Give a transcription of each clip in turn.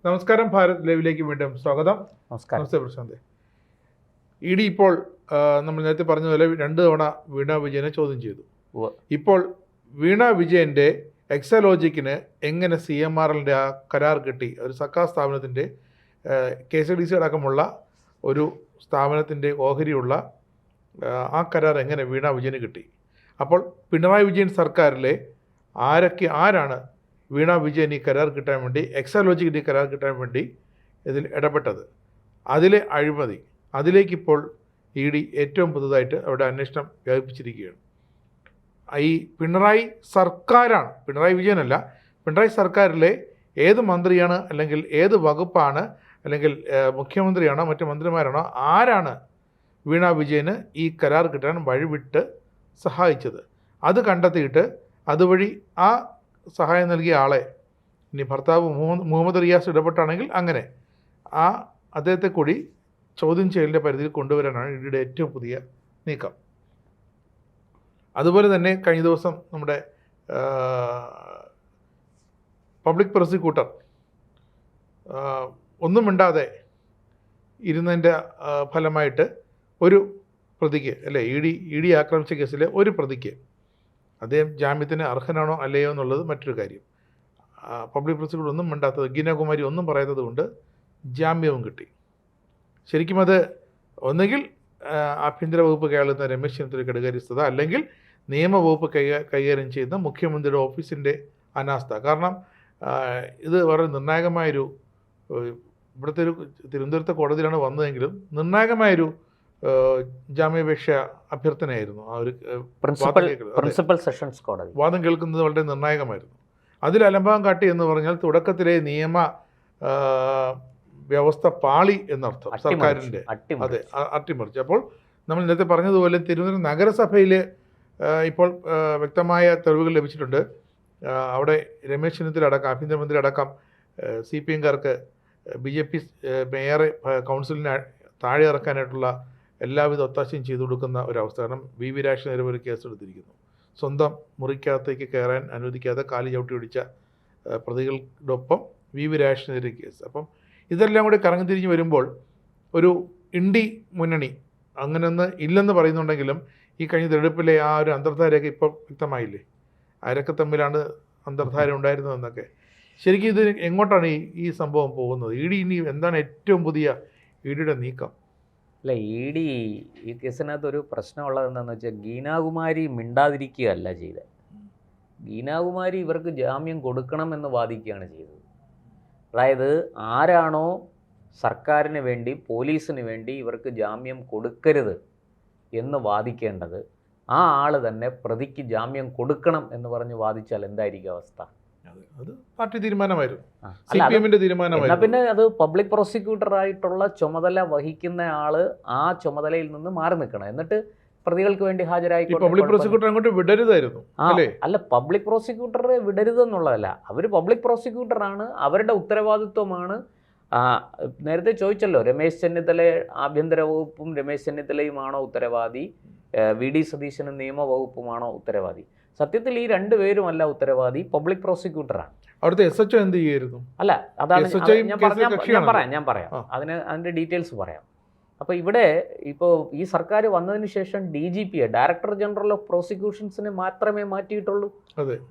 നമസ്കാരം. ഭാരത് ലൈവിലേക്ക് വീണ്ടും സ്വാഗതം. നമസ്തേ പ്രശാന്ത്. ഇഡി ഇപ്പോൾ നമ്മൾ നേരത്തെ പറഞ്ഞതുപോലെ 2 തവണ വീണ വിജയനെ ചോദ്യം ചെയ്തു. ഇപ്പോൾ വീണ വിജയൻ്റെ എക്സലോജിക്കിന് എങ്ങനെ CMRLൻ്റെ ആ കരാർ കിട്ടി? ഒരു സർക്കാർ സ്ഥാപനത്തിൻ്റെ KCDC അടക്കമുള്ള ഒരു സ്ഥാപനത്തിൻ്റെ ഓഹരിയുള്ള ആ കരാർ എങ്ങനെ വീണ വിജയന് കിട്ടി? അപ്പോൾ പിണറായി വിജയൻ സർക്കാരിലെ ആരാണ് വീണ വിജയൻ ഈ കരാർ കിട്ടാൻ വേണ്ടി, എക്സലോജിക്കിൻ്റെ കരാർ കിട്ടാൻ വേണ്ടി ഇതിൽ ഇടപെട്ടത്? അതിലെ അഴിമതി, അതിലേക്കിപ്പോൾ ഇഡി ഏറ്റവും പുതുതായിട്ട് അവിടെ അന്വേഷണം വ്യാപിപ്പിച്ചിരിക്കുകയാണ്. ഈ പിണറായി സർക്കാരാണ്, പിണറായി വിജയനല്ല, പിണറായി സർക്കാരിലെ ഏത് മന്ത്രിയാണ്, അല്ലെങ്കിൽ ഏത് വകുപ്പാണ്, അല്ലെങ്കിൽ മുഖ്യമന്ത്രിയാണോ മറ്റു മന്ത്രിമാരാണോ, ആരാണ് വീണ വിജയന് ഈ കരാർ കിട്ടാൻ വഴിവിട്ട് സഹായിച്ചത്? അത് കണ്ടെത്തിയിട്ട് അതുവഴി ആ സഹായം നൽകിയ ആളെ, ഇനി ഭർത്താവ് മുഹമ്മദ് റിയാസ് ഇടപെട്ടാണെങ്കിൽ അങ്ങനെ അദ്ദേഹത്തെ കൂടി ചോദ്യം ചെയ്യലിൻ്റെ പരിധിയിൽ കൊണ്ടുവരാനാണ് ഇഡിയുടെ ഏറ്റവും പുതിയ നീക്കം. അതുപോലെ തന്നെ കഴിഞ്ഞ ദിവസം നമ്മുടെ പബ്ലിക് പ്രോസിക്യൂട്ടർ ഒന്നും മിണ്ടാതെ ഇരുന്നതിൻ്റെ ഫലമായിട്ട് ഒരു പ്രതിക്ക്, അല്ലേ, ഇഡി ആക്രമിച്ച കേസിലെ ഒരു പ്രതിക്ക് അദ്ദേഹം ജാമ്യത്തിന് അർഹനാണോ അല്ലയോ എന്നുള്ളത് മറ്റൊരു കാര്യം. പബ്ലിക് പ്രോസിക്യൂട്ടർ ഒന്നും മിണ്ടാത്തത്, ഗീനാകുമാരി ഒന്നും പറയാത്തത് കൊണ്ട് ജാമ്യവും കിട്ടി. ശരിക്കും അത് ഒന്നുകിൽ ആഭ്യന്തര വകുപ്പ് കൈയാളുന്ന രമേശ് ചെന്നിത്തലയുടെ കെടുകാര്യസ്ഥത, അല്ലെങ്കിൽ നിയമവകുപ്പ് കൈകാര്യം ചെയ്യുന്ന മുഖ്യമന്ത്രിയുടെ ഓഫീസിൻ്റെ അനാസ്ഥ. കാരണം ഇത് വളരെ നിർണായകമായൊരു, ഇവിടുത്തെ ഒരു തിരുവനന്തപുരത്തെ കോടതിയിലാണ് വന്നതെങ്കിലും നിർണായകമായൊരു ജാമ്യാപേക്ഷ അഭ്യർത്ഥനയായിരുന്നു. ആ ഒരു പ്രിൻസിപ്പൽ സെഷൻസ് കോടതി വാദം കേൾക്കുന്നത് വളരെ നിർണായകമായിരുന്നു. അതിൽ അലംഭാവം കാട്ടി എന്ന് പറഞ്ഞാൽ തുടക്കത്തിലെ നിയമ വ്യവസ്ഥ പാളി എന്നർത്ഥം, സർക്കാരിൻ്റെ. അതെ, അട്ടിമറിച്ച്. അപ്പോൾ നമ്മൾ നേരത്തെ പറഞ്ഞതുപോലെ തിരുവനന്തപുരം നഗരസഭയിൽ ഇപ്പോൾ വ്യക്തമായ തെളിവുകൾ ലഭിച്ചിട്ടുണ്ട്. അവിടെ രമേശ് ചെന്നിത്തല അടക്കം, ആഭ്യന്തരമന്ത്രി അടക്കം CPMകാർക്ക് BJP മേയറെ കൗൺസിലിനെ താഴെ ഇറക്കാനായിട്ടുള്ള എല്ലാവിധ ഒത്താശയും ചെയ്തു കൊടുക്കുന്ന ഒരവസ്ഥ. കാരണം VV രാജേഷിനെതിരെ ഒരു കേസെടുത്തിരിക്കുന്നു. സ്വന്തം മുറിക്കകത്തേക്ക് കയറാൻ അനുവദിക്കാതെ കാലി ചവിട്ടി ഒടിച്ച പ്രതികളോടൊപ്പം VV രാജേഷിനെതിരെ കേസ്. അപ്പം ഇതെല്ലാം കൂടി കറങ്ങിത്തിരിഞ്ഞ് വരുമ്പോൾ ഒരു ഇൻഡി മുന്നണി അങ്ങനെയൊന്ന് ഇല്ലെന്ന് പറയുന്നുണ്ടെങ്കിലും ഈ കഴിഞ്ഞ തെരഞ്ഞെടുപ്പിലെ ആ ഒരു അന്തർധാരയൊക്കെ ഇപ്പോൾ വ്യക്തമായില്ലേ, ആരൊക്കെ തമ്മിലാണ് അന്തർധാര ഉണ്ടായിരുന്നതെന്നൊക്കെ. ശരിക്കും ഇത് എങ്ങോട്ടാണ് ഈ സംഭവം പോകുന്നത്? ഇനി എന്താണ് ഏറ്റവും പുതിയ ഇഡിയുടെ നീക്കം? അല്ല, ഈ കേസിനകത്ത് ഒരു പ്രശ്നമുള്ളത് എന്താണെന്ന് വെച്ചാൽ, ഗീനാകുമാരി മിണ്ടാതിരിക്കുകയല്ല ചെയ്തത്. ഗീനാകുമാരി ഇവർക്ക് ജാമ്യം കൊടുക്കണമെന്ന് വാദിക്കുകയാണ് ചെയ്തത്. അതായത് ആരാണോ സർക്കാരിന് വേണ്ടി, പോലീസിന് വേണ്ടി ഇവർക്ക് ജാമ്യം കൊടുക്കരുത് എന്ന് വാദിക്കേണ്ടത്, ആ ആൾ തന്നെ പ്രതിക്ക് ജാമ്യം കൊടുക്കണം എന്ന് പറഞ്ഞ് വാദിച്ചാൽ എന്തായിരിക്കും അവസ്ഥ? അത് പാർട്ടി തീരുമാനമായിരുന്നു, CPMന്റെ തീരുമാനമായിരുന്നു. പിന്നെ അത് പബ്ലിക് പ്രോസിക്യൂട്ടറായിട്ടുള്ള ചുമതല വഹിക്കുന്ന ആള് ആ ചുമതലയിൽ നിന്ന് മാറി നിൽക്കണം. എന്നിട്ട് പ്രതികൾക്ക് വേണ്ടി ഹാജരായിക്കോട്ടെ. പബ്ലിക് പ്രോസിക്യൂട്ടർ അങ്ങോട്ട് വിടരുതായിരുന്നു. അല്ല, പബ്ലിക് പ്രോസിക്യൂട്ടറെ വിടരുതെന്നുള്ളതല്ല, അവർ പബ്ലിക് പ്രോസിക്യൂട്ടറാണ്, അവരുടെ ഉത്തരവാദിത്വമാണ്. നേരത്തെ ചോദിച്ചല്ലോ, രമേശ് ചെന്നിത്തല ആഭ്യന്തര വകുപ്പും രമേശ് ചെന്നിത്തലയുമാണോ ഉത്തരവാദി, VD സതീശനും നിയമവകുപ്പുമാണോ ഉത്തരവാദി? സത്യത്തിൽ ഈ 2 പേരുമല്ല ഉത്തരവാദി, പബ്ലിക് പ്രോസിക്യൂട്ടറാണ്. അവിടുത്തെ SHO എന്ത് ചെയ്യായിരുന്നു? അല്ല, അതാണ് ഞാൻ പറയാം അതിൻ്റെ ഡീറ്റെയിൽസ് പറയാം. അപ്പോൾ ഇവിടെ ഇപ്പോൾ ഈ സർക്കാർ വന്നതിന് ശേഷം DGP, ഡയറക്ടർ ജനറൽ ഓഫ് പ്രോസിക്യൂഷൻസിനെ മാത്രമേ മാറ്റിയിട്ടുള്ളൂ.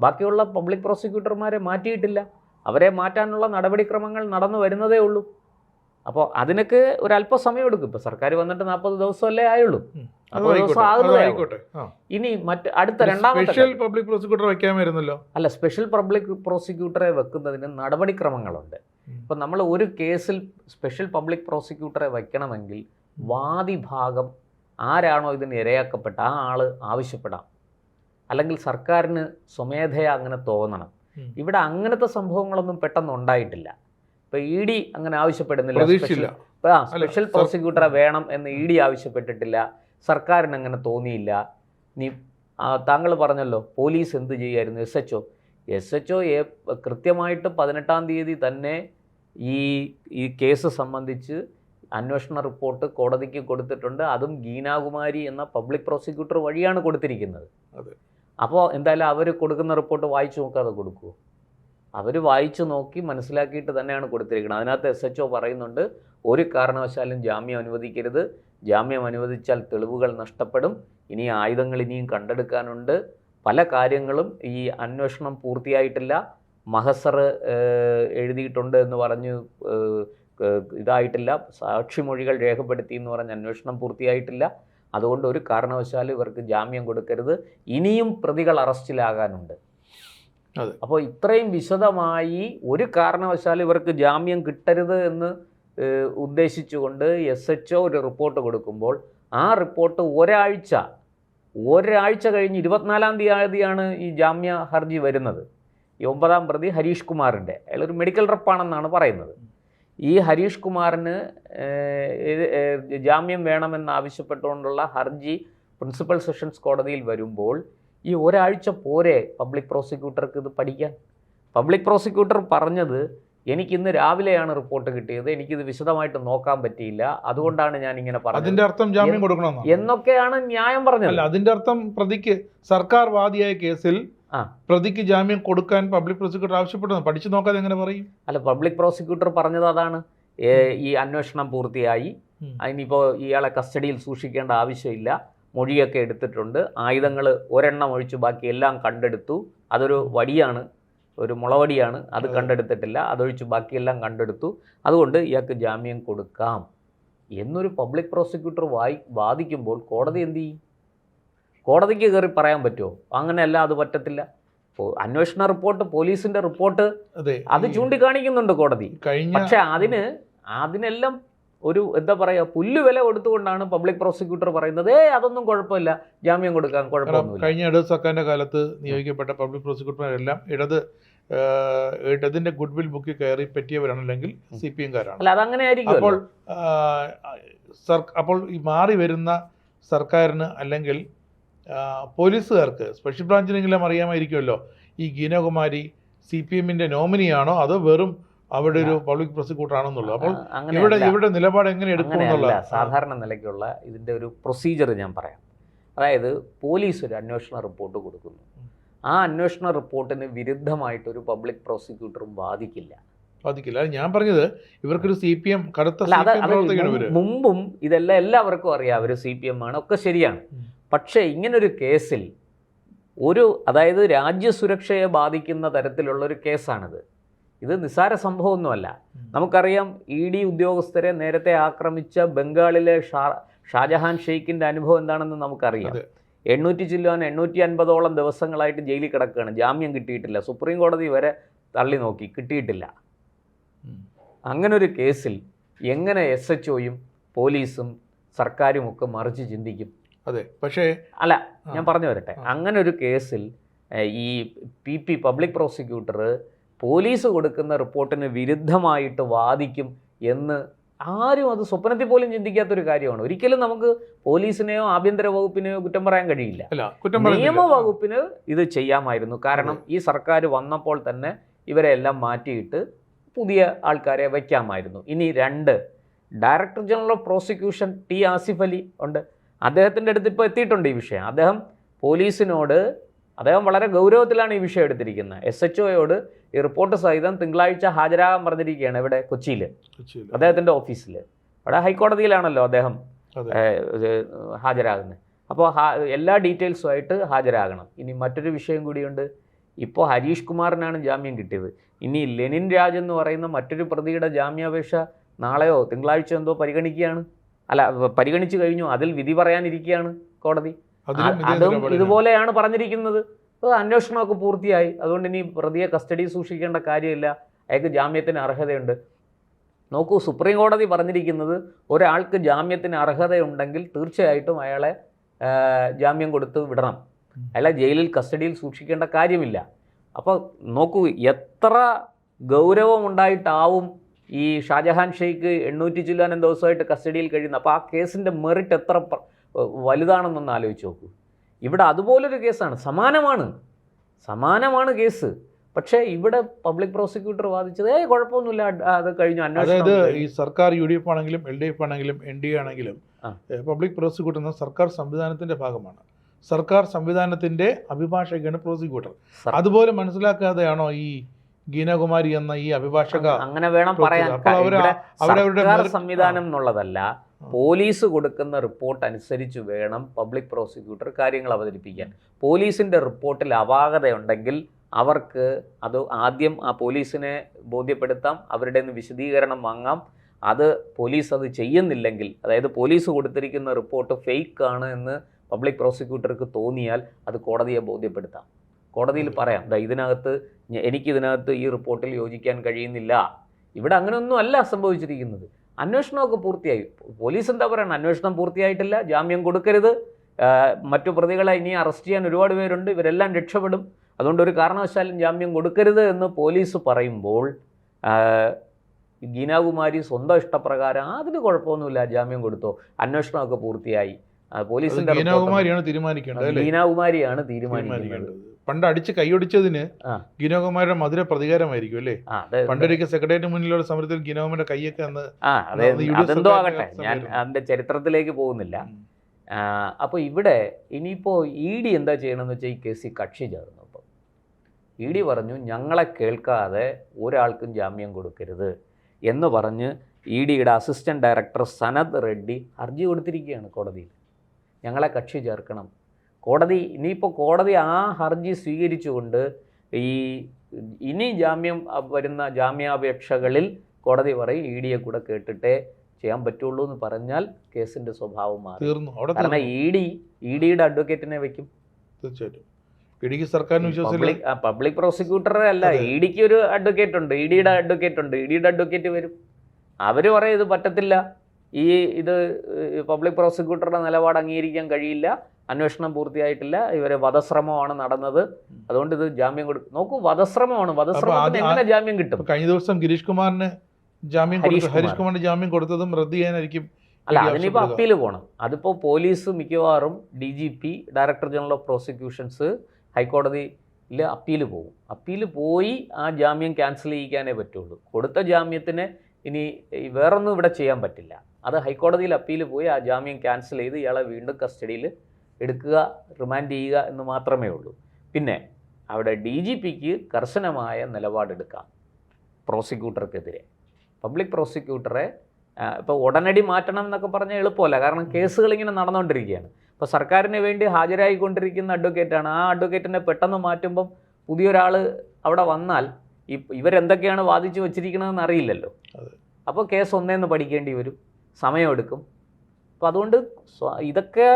ബാക്കിയുള്ള പബ്ലിക് പ്രോസിക്യൂട്ടർമാരെ മാറ്റിയിട്ടില്ല. അവരെ മാറ്റാനുള്ള നടപടിക്രമങ്ങൾ നടന്നു വരുന്നതേ ഉള്ളൂ. അപ്പോൾ അതിനൊക്കെ ഒരല്പം സമയം എടുക്കും. ഇപ്പോൾ സർക്കാർ വന്നിട്ട് 40 ദിവസമല്ലേ ആയുള്ളൂ. 40 ദിവസം ആകുന്നതായിക്കോട്ടെ. ഇനി അടുത്ത രണ്ടാമത്തെ പബ്ലിക് പ്രോസിക്യൂട്ടർ വയ്ക്കാമായിരുന്നല്ലോ. അല്ല, സ്പെഷ്യൽ പബ്ലിക് പ്രോസിക്യൂട്ടറെ വെക്കുന്നതിന് നടപടിക്രമങ്ങളുണ്ട്. ഇപ്പം നമ്മൾ ഒരു കേസിൽ സ്പെഷ്യൽ പബ്ലിക് പ്രോസിക്യൂട്ടറെ വയ്ക്കണമെങ്കിൽ വാദിഭാഗം ആരാണോ ഇതിന് ഇരയാക്കപ്പെട്ട ആ ആൾ ആവശ്യപ്പെടാം, അല്ലെങ്കിൽ സർക്കാരിന് സ്വമേധയാ അങ്ങനെ തോന്നണം. ഇവിടെ അങ്ങനത്തെ സംഭവങ്ങളൊന്നും പെട്ടെന്ന് ഉണ്ടായിട്ടില്ല. ഇപ്പോൾ ED അങ്ങനെ ആവശ്യപ്പെടുന്നില്ല, സ്പെഷ്യൽ പ്രോസിക്യൂട്ടറെ വേണം എന്ന് ED ആവശ്യപ്പെട്ടിട്ടില്ല, സർക്കാരിന് അങ്ങനെ തോന്നിയില്ല. താങ്കൾ പറഞ്ഞല്ലോ പോലീസ് എന്ത് ചെയ്യായിരുന്നു, SHO കൃത്യമായിട്ട് 18-ാം തീയതി തന്നെ ഈ കേസ് സംബന്ധിച്ച് അന്വേഷണ റിപ്പോർട്ട് കോടതിക്ക് കൊടുത്തിട്ടുണ്ട്. അതും ഗീനാകുമാരി എന്ന പബ്ലിക് പ്രോസിക്യൂട്ടർ വഴിയാണ് കൊടുത്തിരിക്കുന്നത്. അപ്പോൾ എന്തായാലും അവർ കൊടുക്കുന്ന റിപ്പോർട്ട് വായിച്ചു നോക്കാതെ കൊടുക്കുമോ? അവർ വായിച്ചു നോക്കി മനസ്സിലാക്കിയിട്ട് തന്നെയാണ് കൊടുത്തിരിക്കുന്നത്. അതിനകത്ത് SHO പറയുന്നുണ്ട്, ഒരു കാരണവശാലും ജാമ്യം അനുവദിക്കരുത്, ജാമ്യം അനുവദിച്ചാൽ തെളിവുകൾ നഷ്ടപ്പെടും, ഇനി ആയുധങ്ങൾ ഇനിയും കണ്ടെടുക്കാനുണ്ട്, പല കാര്യങ്ങളും ഈ അന്വേഷണം പൂർത്തിയായിട്ടില്ല, മഹസർ എഴുതിയിട്ടുണ്ട് എന്ന് പറഞ്ഞ് ഇതായിട്ടില്ല, സാക്ഷിമൊഴികൾ രേഖപ്പെടുത്തി എന്ന് പറഞ്ഞ് അന്വേഷണം പൂർത്തിയായിട്ടില്ല, അതുകൊണ്ട് ഒരു കാരണവശാലും ഇവർക്ക് ജാമ്യം കൊടുക്കരുത്, ഇനിയും പ്രതികൾ അറസ്റ്റിലാകാനുണ്ട്. അപ്പോൾ ഇത്രയും വിശദമായി ഒരു കാരണവശാലും ഇവർക്ക് ജാമ്യം കിട്ടരുത് എന്ന് ഉദ്ദേശിച്ചുകൊണ്ട് SHO ഒരു റിപ്പോർട്ട് കൊടുക്കുമ്പോൾ ആ റിപ്പോർട്ട് ഒരാഴ്ച കഴിഞ്ഞ് 24-ാം തീയതിയാണ് ഈ ജാമ്യ ഹർജി വരുന്നത്. ഈ 9-ാം പ്രതി ഹരീഷ് കുമാറിൻ്റെ, അയാളൊരു മെഡിക്കൽ റെപ്പാണെന്നാണ് പറയുന്നത്. ഈ ഹരീഷ് കുമാറിന് ജാമ്യം വേണമെന്നാവശ്യപ്പെട്ടുകൊണ്ടുള്ള ഹർജി പ്രിൻസിപ്പൽ സെഷൻസ് കോടതിയിൽ വരുമ്പോൾ ഈ ഒരാഴ്ച പോരെ പബ്ലിക് പ്രോസിക്യൂട്ടർക്ക് ഇത് പഠിക്കാൻ? പബ്ലിക് പ്രോസിക്യൂട്ടർ പറഞ്ഞത്, എനിക്കിന്ന് രാവിലെയാണ് റിപ്പോർട്ട് കിട്ടിയത്, എനിക്കിത് വിശദമായിട്ട് നോക്കാൻ പറ്റിയില്ല, അതുകൊണ്ടാണ് ഞാൻ ഇങ്ങനെ പറഞ്ഞത്. അതിന്റെ അർത്ഥം ജാമ്യം കൊടുക്കണം എന്നൊക്കെയാണ് ന്യായം പറഞ്ഞത്. അതിന്റെ അർത്ഥം പ്രതിക്ക്, സർക്കാർ വാദിയായ കേസിൽ പ്രതിക്ക് ജാമ്യം കൊടുക്കാൻ പബ്ലിക് പ്രോസിക്യൂട്ടർ ആവശ്യപ്പെട്ടു, പഠിച്ചു നോക്കാതെ എങ്ങനെ പറയും? അല്ല, പബ്ലിക് പ്രോസിക്യൂട്ടർ പറഞ്ഞത് അതാണ്, ഈ അന്വേഷണം പൂർത്തിയായി, അതിനിപ്പോൾ ഇയാളെ കസ്റ്റഡിയിൽ സൂക്ഷിക്കേണ്ട ആവശ്യമില്ല, മൊഴിയൊക്കെ എടുത്തിട്ടുണ്ട്, ആയുധങ്ങൾ ഒരെണ്ണം ഒഴിച്ച് ബാക്കി എല്ലാം കണ്ടെടുത്തു, അതൊരു വടിയാണ്, ഒരു മുളവടിയാണ്, അത് കണ്ടെടുത്തിട്ടില്ല, അതൊഴിച്ച് ബാക്കിയെല്ലാം കണ്ടെടുത്തു, അതുകൊണ്ട് ഇയാൾക്ക് ജാമ്യം കൊടുക്കാം എന്നൊരു പബ്ലിക് പ്രോസിക്യൂട്ടർ വാദിക്കുമ്പോൾ കോടതി എന്ത് ചെയ്യും? കോടതിക്ക് കയറി പറയാൻ പറ്റുമോ? അങ്ങനെയല്ല, അത് പറ്റത്തില്ല. അന്വേഷണ റിപ്പോർട്ട്, പോലീസിന്റെ റിപ്പോർട്ട് അത് ചൂണ്ടിക്കാണിക്കുന്നുണ്ട് കോടതി. പക്ഷെ അതിനെല്ലാം ഒരു എന്താ പറയുക, പുല്ലുവില കൊടുത്തുകൊണ്ടാണ് പബ്ലിക് പ്രോസിക്യൂട്ടർ പറയുന്നത്, അതൊന്നും കുഴപ്പമില്ല, ജാമ്യം കൊടുക്കാൻ കുഴപ്പമൊന്നുമില്ല. കഴിഞ്ഞ ഇടത് സർക്കാരിന്റെ കാലത്ത് നിയോഗിക്കപ്പെട്ട പബ്ലിക് പ്രോസിക്യൂട്ടർമാരെല്ലാം ഇടതിന്റെ ഗുഡ് വിൽ ബുക്കിൽ കയറി പറ്റിയവരാണ്, അല്ലെങ്കിൽ CPM-കാരാണ്. അല്ല, അതങ്ങനെ ആയിരിക്കും. അപ്പോൾ ഈ മാറി വരുന്ന സർക്കാരിന് അല്ലെങ്കിൽ പോലീസുകാർക്ക്, സ്പെഷ്യൽ ബ്രാഞ്ചിനെങ്കിലും അറിയാമായിരിക്കുമല്ലോ, ഈ ഗീനകുമാരി CPM-ന്റെ നോമിനിയാണോ അതോ വെറും അവിടെ ഒരു പബ്ലിക് പ്രോസിക്യൂട്ടർ ആണെന്നുള്ളത്. അപ്പോൾ ഇവിടെ നിലപാട് എങ്ങനെ എടുക്കുമെന്നുള്ള സാധാരണ നിലയ്ക്കുള്ള ഇതിന്റെ ഒരു പ്രൊസീജിയർ ഞാൻ പറയാം. അതായത് പോലീസ് ഒരു അന്വേഷണ റിപ്പോർട്ട് കൊടുക്കുന്നു, ആ അന്വേഷണ റിപ്പോർട്ടിന് വിരുദ്ധമായിട്ടൊരു പബ്ലിക് പ്രോസിക്യൂട്ടറും വാദിക്കില്ല. ഞാൻ പറഞ്ഞത് ഇവർക്കൊരു CPM കടുത്ത മുമ്പും ഇതെല്ലാം എല്ലാവർക്കും അറിയാം, അവർ CPM ആണ്, ഒക്കെ ശരിയാണ്. പക്ഷേ ഇങ്ങനൊരു കേസിൽ അതായത് രാജ്യസുരക്ഷയെ ബാധിക്കുന്ന തരത്തിലുള്ളൊരു കേസാണിത്. ഇത് നിസ്സാര സംഭവമൊന്നുമല്ല. നമുക്കറിയാം, ED ഉദ്യോഗസ്ഥരെ നേരത്തെ ആക്രമിച്ച ബംഗാളിലെ ഷാജഹാൻ ഷെയ്ഖിൻ്റെ അനുഭവം എന്താണെന്ന് നമുക്കറിയാം. 850 ദിവസങ്ങളായിട്ട് ജയിലിൽ കിടക്കുകയാണ്, ജാമ്യം കിട്ടിയിട്ടില്ല, സുപ്രീം കോടതി വരെ തള്ളി നോക്കി, കിട്ടിയിട്ടില്ല. അങ്ങനൊരു കേസിൽ എങ്ങനെ SHOയും പോലീസും സർക്കാരും ഒക്കെ മറിച്ച് ചിന്തിക്കും? അല്ല, ഞാൻ പറഞ്ഞു വരട്ടെ. അങ്ങനെ ഒരു കേസിൽ ഈ PP പബ്ലിക് പ്രോസിക്യൂട്ടർ പോലീസ് കൊടുക്കുന്ന റിപ്പോർട്ടിന് വിരുദ്ധമായിട്ട് വാദിക്കും എന്ന് ആരും അത് സ്വപ്നത്തിൽ പോലും ചിന്തിക്കാത്തൊരു കാര്യമാണ്. ഒരിക്കലും നമുക്ക് പോലീസിനെയോ ആഭ്യന്തര വകുപ്പിനെയോ കുറ്റം പറയാൻ കഴിയില്ല. നിയമവകുപ്പിന് ഇത് ചെയ്യാമായിരുന്നു. കാരണം ഈ സർക്കാർ വന്നപ്പോൾ തന്നെ ഇവരെ എല്ലാം മാറ്റിയിട്ട് പുതിയ ആൾക്കാരെ വയ്ക്കാമായിരുന്നു. ഇനി 2, director general of prosecution T. Asif Ali ഉണ്ട്. അദ്ദേഹത്തിൻ്റെ അടുത്ത് ഇപ്പോൾ എത്തിയിട്ടുണ്ട് ഈ വിഷയം. അദ്ദേഹം വളരെ ഗൗരവത്തിലാണ് ഈ വിഷയം എടുത്തിരിക്കുന്നത്. SHOയോട് ഈ റിപ്പോർട്ട് സഹിതം തിങ്കളാഴ്ച ഹാജരാകാൻ പറഞ്ഞിരിക്കുകയാണ്. ഇവിടെ കൊച്ചിയിൽ അദ്ദേഹത്തിൻ്റെ ഓഫീസിൽ. ഇവിടെ ഹൈക്കോടതിയിലാണല്ലോ അദ്ദേഹം ഹാജരാകുന്നത്. അപ്പോൾ എല്ലാ ഡീറ്റെയിൽസുമായിട്ട് ഹാജരാകണം. ഇനി മറ്റൊരു വിഷയം കൂടിയുണ്ട്. ഇപ്പോൾ ഹരീഷ് കുമാറിനാണ് ജാമ്യം കിട്ടിയത്. ഇനി ലെനിൻ രാജ് എന്ന് പറയുന്ന മറ്റൊരു പ്രതിയുടെ ജാമ്യാപേക്ഷ നാളെയോ തിങ്കളാഴ്ച എന്തോ പരിഗണിച്ചു കഴിഞ്ഞു. അതിൽ വിധി പറയാനിരിക്കുകയാണ് കോടതി. അതും ഇതുപോലെയാണ് പറഞ്ഞിരിക്കുന്നത്. അന്വേഷണമൊക്കെ പൂർത്തിയായി, അതുകൊണ്ട് ഇനി പ്രതിയെ കസ്റ്റഡിയിൽ സൂക്ഷിക്കേണ്ട കാര്യമില്ല, അയാൾക്ക് ജാമ്യത്തിന് അർഹതയുണ്ട്. നോക്കൂ, സുപ്രീം കോടതി പറഞ്ഞിരിക്കുന്നത് ഒരാൾക്ക് ജാമ്യത്തിന് അർഹതയുണ്ടെങ്കിൽ തീർച്ചയായിട്ടും അയാളെ ജാമ്യം കൊടുത്ത് വിടണം, അയാളെ ജയിലിൽ കസ്റ്റഡിയിൽ സൂക്ഷിക്കേണ്ട കാര്യമില്ല. അപ്പോൾ നോക്കൂ, എത്ര ഗൗരവമുണ്ടായിട്ടാവും ഈ ഷാജഹാൻ ഷെയ്ഖ് 800 ചില്ലാനം ദിവസമായിട്ട് കസ്റ്റഡിയിൽ കഴിയുന്നത്. അപ്പോൾ ആ കേസിൻ്റെ മെറിറ്റ് എത്ര വലുതാണെന്നൊന്ന് ആലോചിച്ച് നോക്കൂ. ഇവിടെ അതുപോലൊരു കേസാണ്, സമാനമാണ് കേസ്. പക്ഷേ ഇവിടെ പബ്ലിക് പ്രോസിക്യൂട്ടർ വാദിച്ചത് കുഴപ്പമൊന്നുമില്ല, അത് കഴിഞ്ഞു അന്വേഷണം. അതായത് ഈ സർക്കാർ UDF ആണെങ്കിലും LDF ആണെങ്കിലും NDA ആണെങ്കിലും പബ്ലിക് പ്രോസിക്യൂട്ടർ എന്ന സർക്കാർ സംവിധാനത്തിന്റെ ഭാഗമാണ്. സർക്കാർ സംവിധാനത്തിന്റെ അഭിഭാഷകനാണ് പ്രോസിക്യൂട്ടർ. അതുപോലെ മനസ്സിലാക്കാതെയാണോ ഈ ഗീനാകുമാരി എന്ന ഈ അഭിഭാഷക അങ്ങനെ വേണം പറയാൻ. സർക്കാർ സംവിധാനം എന്നുള്ളതല്ല, പോലീസ് കൊടുക്കുന്ന റിപ്പോർട്ട് അനുസരിച്ച് വേണം പബ്ലിക് പ്രോസിക്യൂട്ടർ കാര്യങ്ങൾ അവതരിപ്പിക്കാൻ. പോലീസിന്റെ റിപ്പോർട്ടിൽ അപാകതയുണ്ടെങ്കിൽ അവർക്ക് അത് ആദ്യം ആ പോലീസിനെ ബോധ്യപ്പെടുത്താം, അവരുടെ നിന്ന് വിശദീകരണം വാങ്ങാം. അത് പോലീസ് അത് ചെയ്യുന്നില്ലെങ്കിൽ, അതായത് പോലീസ് കൊടുത്തിരിക്കുന്ന റിപ്പോർട്ട് ഫേക്ക് ആണ് എന്ന് പബ്ലിക് പ്രോസിക്യൂട്ടർക്ക് തോന്നിയാൽ അത് കോടതിയെ ബോധ്യപ്പെടുത്താം. കോടതിയിൽ പറയാം, എനിക്കിതിനകത്ത് ഈ റിപ്പോർട്ടിൽ യോജിക്കാൻ കഴിയുന്നില്ല. ഇവിടെ അങ്ങനെയൊന്നും അല്ല സംഭവിച്ചിരിക്കുന്നത്. അന്വേഷണമൊക്കെ പൂർത്തിയായി. പോലീസ് എന്താ പറയണം, അന്വേഷണം പൂർത്തിയായിട്ടില്ല, ജാമ്യം കൊടുക്കരുത്, മറ്റു പ്രതികളെ ഇനി അറസ്റ്റ് ചെയ്യാൻ ഒരുപാട് പേരുണ്ട്, ഇവരെല്ലാം രക്ഷപ്പെടും, അതുകൊണ്ട് ഒരു കാരണവശാലും ജാമ്യം കൊടുക്കരുത് എന്ന് പോലീസ് പറയുമ്പോൾ ഗീനാകുമാരി സ്വന്തം ഇഷ്ടപ്രകാരം അതിന് കുഴപ്പമൊന്നുമില്ല, ജാമ്യം കൊടുത്തോ, അന്വേഷണമൊക്കെ പൂർത്തിയായി, പോലീസിന്റെ ഗീനാകുമാരിയാണ് തീരുമാനിക്കുന്നത്. പണ്ട് അടിച്ച് കൈയൊടിച്ചതിന് ഗീനാകുമാരിയുടെ മധുര പ്രതികാരമായിരിക്കും അല്ലേ? പണ്ടൊരിക്കൽ സെക്രട്ടേറിയറ്റ് മുന്നിലുള്ള സമരത്തിൽ ഗീനാകുമാരിയുടെ കൈയൊക്കെ അതെന്തോ ആകട്ടെ, ഞാൻ അതിന്റെ ചരിത്രത്തിലേക്ക് പോകുന്നില്ല. അപ്പോൾ ഇവിടെ ഇനിയിപ്പോൾ ED എന്താ ചെയ്യണമെന്ന് വെച്ചാൽ ഈ കേസിൽ കക്ഷി ചേർന്നു. അപ്പോൾ ED പറഞ്ഞു, ഞങ്ങളെ കേൾക്കാതെ ഒരാൾക്കും ജാമ്യം കൊടുക്കരുത് എന്ന് പറഞ്ഞ് EDയുടെ അസിസ്റ്റന്റ് ഡയറക്ടർ സനദ് റെഡ്ഡി ഹർജി കൊടുത്തിരിക്കുകയാണ് കോടതിയിൽ. ഞങ്ങളെ കക്ഷി ചേർക്കണം. ഇനിയിപ്പോൾ കോടതി ആ ഹർജി സ്വീകരിച്ചുകൊണ്ട് ഇനി ജാമ്യം വരുന്ന ജാമ്യാപേക്ഷകളിൽ കോടതി പറയും EDയെ കൂടെ കേട്ടിട്ടേ ചെയ്യാൻ പറ്റുള്ളൂ എന്ന് പറഞ്ഞാൽ കേസിന്റെ സ്വഭാവം മാറും. കാരണം EDയുടെ അഡ്വക്കേറ്റിനെ വെക്കും. പബ്ലിക് പ്രോസിക്യൂട്ടറെ അല്ല, EDക്ക് ഒരു അഡ്വക്കേറ്റ് ഉണ്ട്, EDയുടെ അഡ്വക്കേറ്റ് വരും. അവര് പറയും ഇത് പറ്റത്തില്ല, ഇത് പബ്ലിക് പ്രോസിക്യൂട്ടറുടെ നിലപാട് അംഗീകരിക്കാൻ കഴിയില്ല, അന്വേഷണം പൂർത്തിയായിട്ടില്ല, ഇവരെ വധശ്രമമാണ് നടന്നത്, അതുകൊണ്ട് ഇത് ജാമ്യം കൊടുക്കും. നോക്കൂ, വധശ്രമത്തിന് എങ്ങനെ ജാമ്യം കിട്ടും? കഴിഞ്ഞ ദിവസം ഹരീഷ് കുമാറിന്റെ ജാമ്യം കൊടുത്തതും റദ്ദ് ചെയ്യാനായിരിക്കും. അല്ല, അതിനിപ്പോൾ അപ്പീൽ പോകണം. അതിപ്പോൾ പോലീസ് മിക്കവാറും DGP, director general of prosecutions, ഹൈക്കോടതിയിൽ അപ്പീൽ പോകും. അപ്പീൽ പോയി ആ ജാമ്യം ക്യാൻസൽ ചെയ്യിക്കാനേ പറ്റുള്ളൂ. കൊടുത്ത ജാമ്യത്തിന് ഇനി വേറൊന്നും ഇവിടെ ചെയ്യാൻ പറ്റില്ല. അത് ഹൈക്കോടതിയിൽ അപ്പീൽ പോയി ആ ജാമ്യം ക്യാൻസൽ ചെയ്ത് ഇയാളെ വീണ്ടും കസ്റ്റഡിയിൽ എടുക്കുക, റിമാൻഡ് ചെയ്യുക എന്ന് മാത്രമേ ഉള്ളൂ. പിന്നെ അവിടെ DGPക്ക് കർശനമായ നിലപാടെടുക്കാം പ്രോസിക്യൂട്ടർക്കെതിരെ. പബ്ലിക് പ്രോസിക്യൂട്ടറെ ഇപ്പോൾ ഉടനടി മാറ്റണം എന്നൊക്കെ പറഞ്ഞാൽ എളുപ്പമല്ല, കാരണം കേസുകൾ ഇങ്ങനെ നടന്നുകൊണ്ടിരിക്കുകയാണ്. ഇപ്പോൾ സർക്കാരിന് വേണ്ടി ഹാജരായിക്കൊണ്ടിരിക്കുന്ന അഡ്വക്കേറ്റാണ്, ആ അഡ്വക്കേറ്റിനെ പെട്ടെന്ന് മാറ്റുമ്പം പുതിയൊരാൾ അവിടെ വന്നാൽ ഇവരെന്തൊക്കെയാണ് വാദിച്ചു വച്ചിരിക്കണമെന്ന് അറിയില്ലല്ലോ. അപ്പോൾ കേസ് ഒന്നേന്ന് പഠിക്കേണ്ടി വരും, സമയമെടുക്കും. അപ്പോൾ അതുകൊണ്ട് ഇതൊക്കെ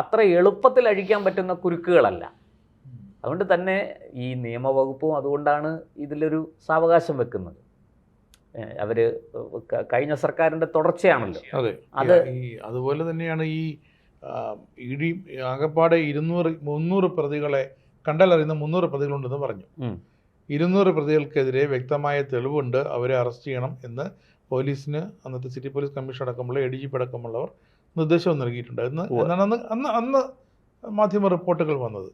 അത്ര എളുപ്പത്തിൽ അഴിക്കാൻ പറ്റുന്ന കുരുക്കുകളല്ല. അതുകൊണ്ട് തന്നെ ഈ നിയമവകുപ്പും അതുകൊണ്ടാണ് ഇതിലൊരു സാവകാശം വെക്കുന്നത്. അവർ കഴിഞ്ഞ സർക്കാരിൻ്റെ തുടർച്ചയാണല്ലോ. അതുപോലെ തന്നെയാണ് ഈ ED ആകപ്പാടെ 300 പ്രതികളെ കണ്ടാലറിയുന്ന 300 പ്രതികളുണ്ടെന്ന് പറഞ്ഞു. 200 പ്രതികൾക്കെതിരെ വ്യക്തമായ തെളിവുണ്ട്, അവരെ അറസ്റ്റ് ചെയ്യണം എന്ന് പോലീസിന് അന്നത്തെ സിറ്റി പോലീസ് കമ്മീഷൻ അടക്കമുള്ള ADGP അടക്കമുള്ളവർ നിർദ്ദേശവും നൽകിയിട്ടുണ്ട് എന്നാണ് അന്ന് മാധ്യമ റിപ്പോർട്ടുകൾ വന്നത്.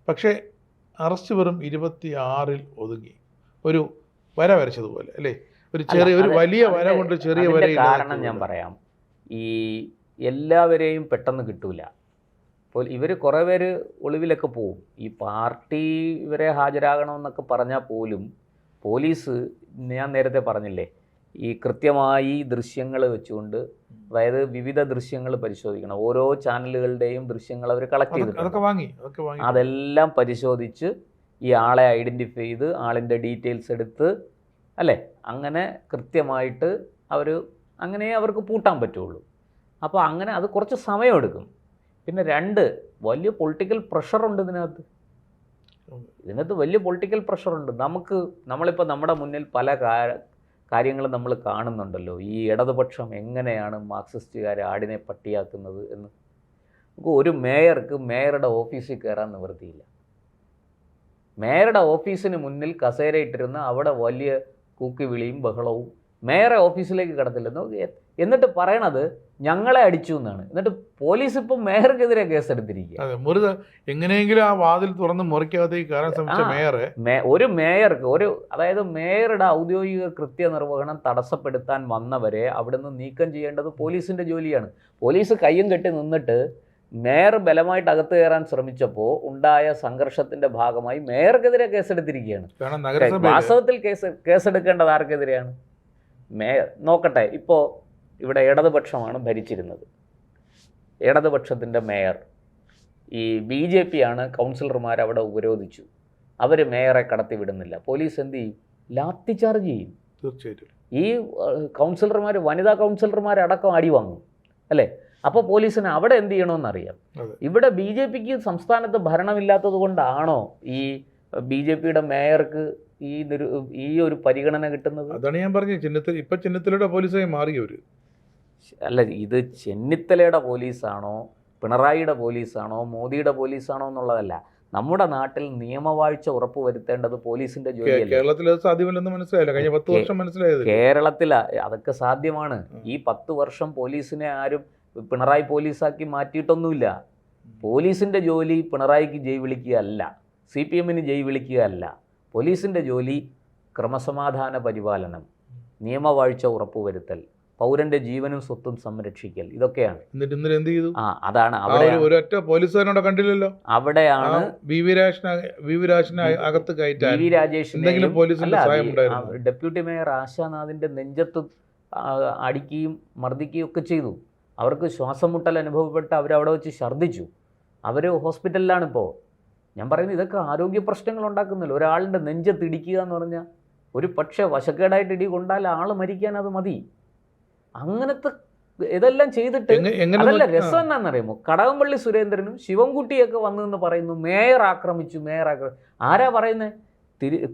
പക്ഷേ അറസ്റ്റ് വെറും 26-ൽ ഒതുങ്ങി, ഒരു വര വരച്ചതുപോലെ അല്ലേ? ഒരു വലിയ വര കൊണ്ട് ചെറിയ വര. കാരണം ഞാൻ പറയാം, ഈ എല്ലാവരെയും പെട്ടെന്ന് കിട്ടൂല. അപ്പോൾ ഇവർ കുറേ പേര് ഒളിവിലൊക്കെ പോവും. ഈ പാർട്ടി ഇവരെ ഹാജരാകണമെന്നൊക്കെ പറഞ്ഞാൽ പോലും പോലീസ്, ഞാൻ നേരത്തെ പറഞ്ഞില്ലേ, ഈ കൃത്യമായി ദൃശ്യങ്ങൾ വെച്ചുകൊണ്ട്, അതായത് വിവിധ ദൃശ്യങ്ങൾ പരിശോധിക്കണം, ഓരോ ചാനലുകളുടെയും ദൃശ്യങ്ങൾ അവർ കളക്ട് ചെയ്തിട്ടുണ്ട്. അതെല്ലാം പരിശോധിച്ച് ഈ ആളെ ഐഡൻറ്റിഫൈ ചെയ്ത് ആളിൻ്റെ ഡീറ്റെയിൽസ് എടുത്ത് അല്ലേ, അങ്ങനെ കൃത്യമായിട്ട് അങ്ങനെ അവർക്ക് പൂട്ടാൻ പറ്റുള്ളൂ. അപ്പോൾ അങ്ങനെ അത് കുറച്ച് സമയമെടുക്കും. പിന്നെ 2, വലിയ പൊളിറ്റിക്കൽ പ്രഷറുണ്ട് ഇതിനകത്ത് വലിയ പൊളിറ്റിക്കൽ പ്രഷറുണ്ട്. നമ്മളിപ്പോൾ നമ്മുടെ മുന്നിൽ പല കാര്യങ്ങളും നമ്മൾ കാണുന്നുണ്ടല്ലോ. ഈ ഇടതുപക്ഷം എങ്ങനെയാണ് മാർക്സിസ്റ്റുകാരെ ആടിനെ പട്ടിയാക്കുന്നത് എന്ന്. നമുക്ക് ഒരു മേയർക്ക് മേയറുടെ ഓഫീസിൽ കയറാൻ നിവൃത്തിയില്ല. മേയറുടെ ഓഫീസിന് മുന്നിൽ കസേരയിട്ടിരുന്ന അവിടെ വലിയ കൂക്കി വിളിയും ബഹളവും, മേയറെ ഓഫീസിലേക്ക് കടത്തില്ലെന്ന്. എന്നിട്ട് പറയണത് ഞങ്ങളെ അടിച്ചു എന്നാണ്. എന്നിട്ട് പോലീസ് ഇപ്പം മേയർക്കെതിരെ കേസെടുത്തിരിക്കുക. എങ്ങനെയെങ്കിലും ആ വാതിൽ തുറന്ന് മുറിക്കകത്തേക്ക് കയറാൻ ശ്രമിച്ച ഒരു മേയർക്ക് അതായത് മേയറുടെ ഔദ്യോഗിക കൃത്യനിർവഹണം തടസ്സപ്പെടുത്താൻ വന്നവരെ അവിടുന്ന് നീക്കം ചെയ്യേണ്ടത് പോലീസിന്റെ ജോലിയാണ്. പോലീസ് കയ്യും കെട്ടി നിന്നിട്ട് മേയർ ബലമായിട്ട് അകത്ത് കയറാൻ ശ്രമിച്ചപ്പോൾ ഉണ്ടായ സംഘർഷത്തിന്റെ ഭാഗമായി മേയർക്കെതിരെ കേസെടുത്തിരിക്കുകയാണ്. വാസ്തവത്തിൽ കേസെടുക്കേണ്ടത് ആർക്കെതിരെയാണ്? മേയർ നോക്കട്ടെ, ഇപ്പോൾ ഇവിടെ ഇടതുപക്ഷമാണ് ഭരിച്ചിരുന്നത്. ഇടതുപക്ഷത്തിൻ്റെ മേയർ, ഈ BJP ആണ് കൗൺസിലർമാർ അവിടെ ഉപരോധിച്ചു. അവർ മേയറെ കടത്തിവിടുന്നില്ല. പോലീസ് എന്ത് ചെയ്യും? ലാത്തി ചാർജ് ചെയ്യും. തീർച്ചയായിട്ടും ഈ കൗൺസിലർമാർ, വനിതാ കൗൺസിലർമാരടക്കം അടി വാങ്ങും അല്ലേ? അപ്പോൾ പോലീസിന് അവിടെ എന്ത് ചെയ്യണമെന്നറിയാം. ഇവിടെ BJPക്ക് സംസ്ഥാനത്ത് ഭരണമില്ലാത്തത് കൊണ്ടാണോ ഈ BJPയുടെ മേയർക്ക് ഈ ഒരു പരിഗണന കിട്ടുന്നത്? അതാണ് ഞാൻ പറഞ്ഞത്. ഇപ്പൊ ചെന്നിത്തലയുടെ പോലീസായി മാറിയവര് അല്ല, ഇത് ചെന്നിത്തലയുടെ പോലീസാണോ, പിണറായിയുടെ പോലീസാണോ, മോദിയുടെ പോലീസാണോ എന്നുള്ളതല്ല. നമ്മുടെ നാട്ടിൽ നിയമവാഴ്ച ഉറപ്പുവരുത്തേണ്ടത് പോലീസിന്റെ ജോലിയല്ല. കേരളത്തിൽ അത് സാധ്യമല്ലെന്ന് മനസ്സിലായില്ല. കഴിഞ്ഞ 10 വർഷം മനസ്സിലായത്. കേരളത്തിൽ അതൊക്കെ സാധ്യമാണ്. ഈ 10 വർഷം പോലീസിനെ ആരും പിണറായി പോലീസാക്കി മാറ്റിയിട്ടൊന്നുമില്ല. പോലീസിന്റെ ജോലി പിണറായിക്ക് ജയ് വിളിക്കുകയല്ല, CPMന് ജയ് വിളിക്കുകയല്ല. പോലീസിന്റെ ജോലി ക്രമസമാധാന പരിപാലനം, നിയമവാഴ്ച ഉറപ്പുവരുത്തൽ, പൗരന്റെ ജീവനും സ്വത്തും സംരക്ഷിക്കൽ, ഇതൊക്കെയാണ്. അതാണ് അവിടെ ഒരൊറ്റ പോലീസുകാരനോട് കണ്ടില്ലല്ലോ. അവിടെയാണ് ഡെപ്യൂട്ടി മേയർ ആശാനാഥിന്റെ നെഞ്ചത്ത് അടിക്കുകയും മർദ്ദിക്കുകയും ഒക്കെ ചെയ്തു. അവർക്ക് ശ്വാസം മുട്ടൽ അനുഭവപ്പെട്ട് അവരവിടെ വെച്ച് ഛർദ്ദിച്ചു. അവർ ഹോസ്പിറ്റലിലാണിപ്പോൾ. ഞാൻ പറയുന്നത് ഇതൊക്കെ ആരോഗ്യ പ്രശ്നങ്ങൾ ഉണ്ടാക്കുന്നില്ല. ഒരാളുടെ നെഞ്ചത്ത് ഇടിക്കുക എന്ന് പറഞ്ഞാൽ, ഒരു പക്ഷേ വശക്കേടായിട്ട് ഇടി കൊണ്ടാൽ ആൾ മരിക്കാൻ അത് മതി. അങ്ങനത്തെ ഇതെല്ലാം ചെയ്തിട്ട് അതല്ല രസം എന്നാണെന്നറിയുമോ? കടകംപള്ളി സുരേന്ദ്രനും ശിവൻകുട്ടിയൊക്കെ വന്നെന്ന് പറയുന്നു മേയർ ആക്രമിച്ചു. ആരാ പറയുന്നത്?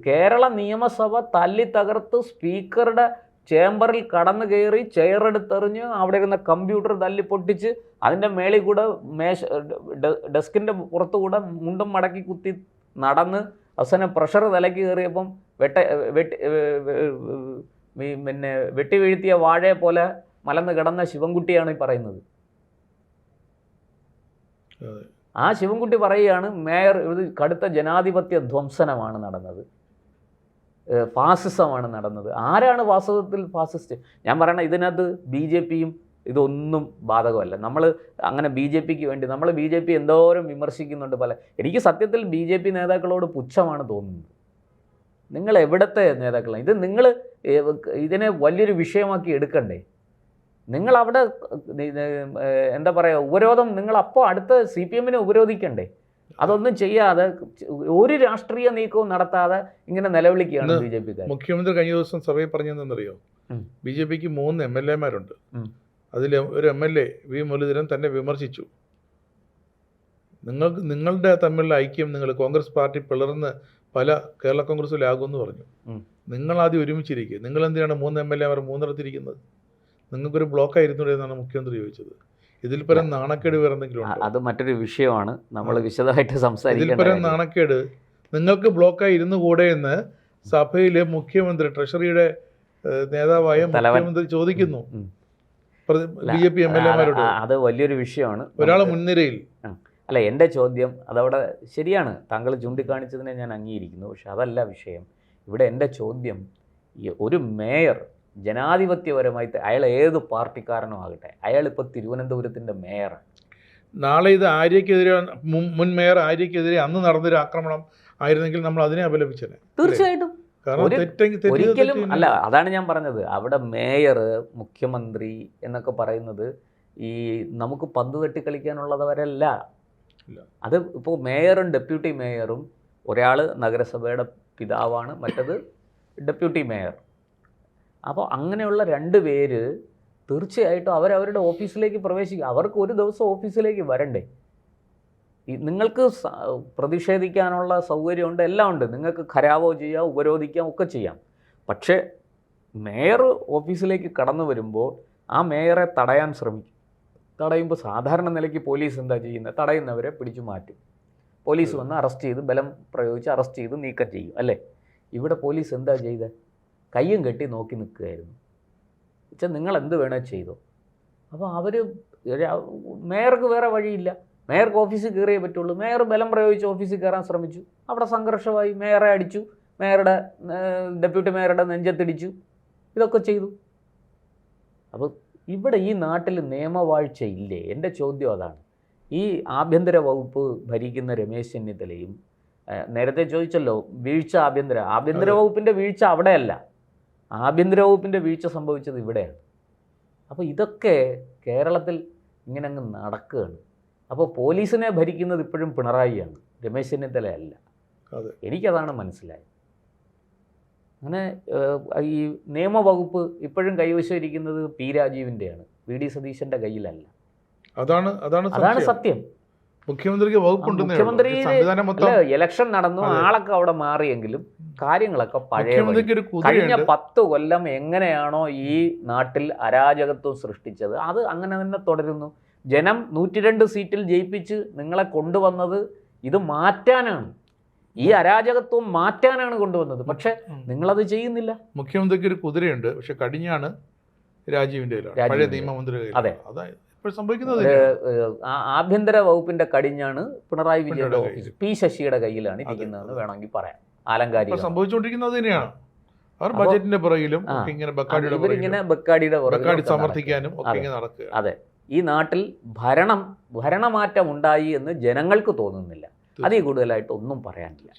കേരള നിയമസഭ തല്ലി തകർത്ത് സ്പീക്കറുടെ ചേംബറിൽ കടന്നു കയറി ചെയറെടുത്തെറിഞ്ഞ് അവിടെ ഇരുന്ന കമ്പ്യൂട്ടർ തല്ലി പൊട്ടിച്ച് അതിൻ്റെ മേളിൽ കൂടെ ഡെസ്കിൻ്റെ പുറത്തുകൂടെ മുണ്ടും മടക്കി കുത്തി നടന്ന് അവസാനം പ്രഷർ തലയ്ക്ക് കയറിയപ്പം വെട്ടി വീഴ്ത്തിയ വാഴയെ പോലെ മലന്ന് കിടന്ന ശിവൻകുട്ടിയാണ് ഈ പറയുന്നത്. ആ ശിവൻകുട്ടി പറയുകയാണ് മേയർ ഇത് കടുത്ത ജനാധിപത്യ ധ്വംസനമാണ് നടന്നത്, ഫാസിസമാണ് നടന്നത്. ആരാണ് വാസ്തവത്തിൽ ഫാസിസ്റ്റ്? ഞാൻ പറയണ ഇതിനകത്ത് BJPയും ഇതൊന്നും ബാധകമല്ല. നമ്മൾ അങ്ങനെ BJPക്ക് വേണ്ടി നമ്മൾ BJP എന്തോരം വിമർശിക്കുന്നുണ്ട് എനിക്ക് സത്യത്തിൽ BJP നേതാക്കളോട് പുച്ഛമാണ് തോന്നുന്നത്. നിങ്ങൾ എവിടത്തെ നേതാക്കളാണ് ഇത്? നിങ്ങൾ ഇതിനെ വലിയൊരു വിഷയമാക്കി എടുക്കണ്ടേ? നിങ്ങളവിടെ എന്താ പറയുക, ഉപരോധം നിങ്ങളപ്പോൾ അടുത്ത CPMനെ ഉപരോധിക്കണ്ടേ? അതൊന്നും ചെയ്യാതെ ഒരു രാഷ്ട്രീയ നീക്കവും നടത്താതെ ഇങ്ങനെ നിലവിളിക്കുകയാണ് BJP. മുഖ്യമന്ത്രി കഴിഞ്ഞ ദിവസം സഭയിൽ പറഞ്ഞതെന്നറിയോ? BJPക്ക് 3 MLA-മാരുണ്ട്. അതിൽ ഒരു MLA വി മുരളീധരൻ തന്നെ വിമർശിച്ചു. നിങ്ങളുടെ തമ്മിലുള്ള ഐക്യം നിങ്ങൾ കോൺഗ്രസ് പാർട്ടി പിളർന്ന് പല കേരള കോൺഗ്രസ്സിലാകുമെന്ന് പറഞ്ഞു. നിങ്ങളാദ്യം ഒരുമിച്ചിരിക്കുക. നിങ്ങൾ എന്തിനാണ് 3 MLA-മാർ 3 നിങ്ങൾക്കൊരു ബ്ലോക്കായിരുന്നു എന്നാണ് മുഖ്യമന്ത്രി ചോദിച്ചത്. ഇതിൽ പരം നാണക്കേട് വേറെ എന്തെങ്കിലും ഉണ്ടോ? അത് മറ്റൊരു വിഷയമാണ്, നമ്മൾ വിശദമായിട്ട് സംസാരിക്കും. ഇതിൽ പരം നാണക്കേട് നിങ്ങൾക്ക് ബ്ലോക്കായി ഇരുന്നു കൂടെ എന്ന് സഭയിലെ മുഖ്യമന്ത്രി, ട്രഷറിയുടെ നേതാവായ മുഖ്യമന്ത്രി ചോദിക്കുന്നു BJP MLA-മാരോട്. അത് വലിയൊരു വിഷയമാണ്. ഒരാൾ മുൻനിരയിൽ. അല്ല, എൻ്റെ ചോദ്യം അതവിടെ ശരിയാണ്, താങ്കൾ ചൂണ്ടിക്കാണിച്ചതിനെ ഞാൻ അംഗീകരിക്കുന്നു. പക്ഷെ അതല്ല വിഷയം. ഇവിടെ എൻ്റെ ചോദ്യം, ഒരു മേയർ ജനാധിപത്യപരമായി അയാൾ ഏത് പാർട്ടിക്കാരനോ ആകട്ടെ, അയാളിപ്പോൾ തിരുവനന്തപുരത്തിൻ്റെ മേയറാണ്. നാളെ ഇത് ആര്യക്കെതിരെ, മുൻ മേയർ ആര്യക്കെതിരെ അന്ന് നടന്നൊരു ആക്രമണം ആയിരുന്നെങ്കിൽ നമ്മൾ അതിനെ അപലപിച്ചത് തീർച്ചയായിട്ടും. ഒരിക്കലും അല്ല, അതാണ് ഞാൻ പറഞ്ഞത്. അവിടെ മേയർ, മുഖ്യമന്ത്രി എന്നൊക്കെ പറയുന്നത് ഈ നമുക്ക് പന്ത് തട്ടി കളിക്കാനുള്ളവരല്ല. അത് ഇപ്പോൾ മേയറും ഡെപ്യൂട്ടി മേയറും, ഒരാൾ നഗരസഭയുടെ പിതാവാണ്, മറ്റത് ഡെപ്യൂട്ടി മേയർ. അപ്പോൾ അങ്ങനെയുള്ള 2 പേര് തീർച്ചയായിട്ടും അവരവരുടെ ഓഫീസിലേക്ക് പ്രവേശിക്കുക. അവർക്ക് ഒരു ദിവസം ഓഫീസിലേക്ക് വരണ്ടേ? നിങ്ങൾക്ക് പ്രതിഷേധിക്കാനുള്ള സൗകര്യമുണ്ട്, എല്ലാം ഉണ്ട്. നിങ്ങൾക്ക് ഖരാവോ ചെയ്യാം, ഉപരോധിക്കാം, ഒക്കെ ചെയ്യാം. പക്ഷേ മേയർ ഓഫീസിലേക്ക് കടന്നു വരുമ്പോൾ ആ മേയറെ തടയാൻ ശ്രമിക്കും. തടയുമ്പോൾ സാധാരണ നിലയ്ക്ക് പോലീസ് എന്താ ചെയ്യുന്നത്? തടയുന്നവരെ പിടിച്ചു മാറ്റും. പോലീസ് വന്ന് അറസ്റ്റ് ചെയ്ത്, ബലം പ്രയോഗിച്ച് അറസ്റ്റ് ചെയ്ത് നീക്കം ചെയ്യും അല്ലേ? ഇവിടെ പോലീസ് എന്താ ചെയ്തത്? കയ്യും കെട്ടി നോക്കി നിൽക്കുകയായിരുന്നു. വെച്ചാൽ നിങ്ങൾ എന്ത് വേണേൽ ചെയ്തോ. അപ്പോൾ മേയർക്ക് വേറെ വഴിയില്ല. മേയർക്ക് ഓഫീസിൽ കയറിയേ പറ്റുള്ളൂ. മേയർ ബലം പ്രയോഗിച്ച് ഓഫീസിൽ കയറാൻ ശ്രമിച്ചു. അവിടെ സംഘർഷമായി. മേയറെ അടിച്ചു, മേയറുടെ ഡെപ്യൂട്ടി മേയറുടെ നെഞ്ചത്തിടിച്ചു, ഇതൊക്കെ ചെയ്തു. അപ്പോൾ ഇവിടെ ഈ നാട്ടിൽ നിയമവാഴ്ച ഇല്ലേ? എൻ്റെ ചോദ്യം അതാണ്. ഈ ആഭ്യന്തര വകുപ്പ് ഭരിക്കുന്ന രമേശ് ചെന്നിത്തലയും നേരത്തെ ചോദിച്ചല്ലോ വീഴ്ച ആഭ്യന്തര വകുപ്പിൻ്റെ വീഴ്ച അവിടെയല്ല, ആഭ്യന്തര വകുപ്പിൻ്റെ വീഴ്ച സംഭവിച്ചത് ഇവിടെയാണ്. അപ്പോൾ ഇതൊക്കെ കേരളത്തിൽ ഇങ്ങനെ അങ്ങ് നടക്കുകയാണ്. അപ്പോൾ പോലീസിനെ ഭരിക്കുന്നത് ഇപ്പോഴും പിണറായിയാണ്, രമേശ് ചെന്നിത്തലയല്ല. എനിക്കതാണ് മനസ്സിലായത്. അങ്ങനെ ഈ നിയമവകുപ്പ് ഇപ്പോഴും കൈവശം ഇരിക്കുന്നത് പി രാജീവിൻ്റെയാണ്, വി ഡി സതീശൻ്റെ കയ്യിലല്ല. അതാണ് സത്യം. മുഖ്യമന്ത്രിക്ക് മുഖ്യമന്ത്രി ഇലക്ഷൻ നടന്നു, ആളൊക്കെ അവിടെ മാറിയെങ്കിലും കാര്യങ്ങളൊക്കെ പഴയ. കഴിഞ്ഞ 10 കൊല്ലം എങ്ങനെയാണോ ഈ നാട്ടിൽ അരാജകത്വം സൃഷ്ടിച്ചത് അത് അങ്ങനെ തന്നെ തുടരുന്നു. ജനം 102 സീറ്റിൽ ജയിപ്പിച്ച് നിങ്ങളെ കൊണ്ടുവന്നത് ഇത് മാറ്റാനാണ്, ഈ അരാജകത്വം മാറ്റാനാണ് കൊണ്ടുവന്നത്. പക്ഷെ നിങ്ങളത് ചെയ്യുന്നില്ല. മുഖ്യമന്ത്രിക്ക് ഒരു കുതിരയുണ്ട്, പക്ഷെ കടിഞ്ഞാണ് രാജീവിന്റെ പഴയ നിയമമന്ത്രി. അതെ, സംഭവിക്കുന്നത് ആഭ്യന്തര വകുപ്പിന്റെ കടിഞ്ഞാണ് പിണറായി വിജയന്റെ ഓഫീസ്, പി ശശിയുടെ കയ്യിലാണ് ഇരിക്കുന്നതെന്ന് വേണമെങ്കിൽ പറയാം. ആലങ്കാരിക സംഭവിച്ചുകൊണ്ടിരിക്കുന്നത് തന്നെയാണ്. അവർ ബജറ്റിന്റെ പുറകിലും ഇവരിങ്ങനെ ബക്കാടിയുടെ സമർത്ഥിക്കാനും ഒക്കെ നടക്കുക. അതെ, ഈ നാട്ടിൽ ഭരണമാറ്റം ഉണ്ടായി എന്ന് ജനങ്ങൾക്ക് തോന്നുന്നില്ല. അതിൽ കൂടുതലായിട്ട് ഒന്നും പറയാനില്ല.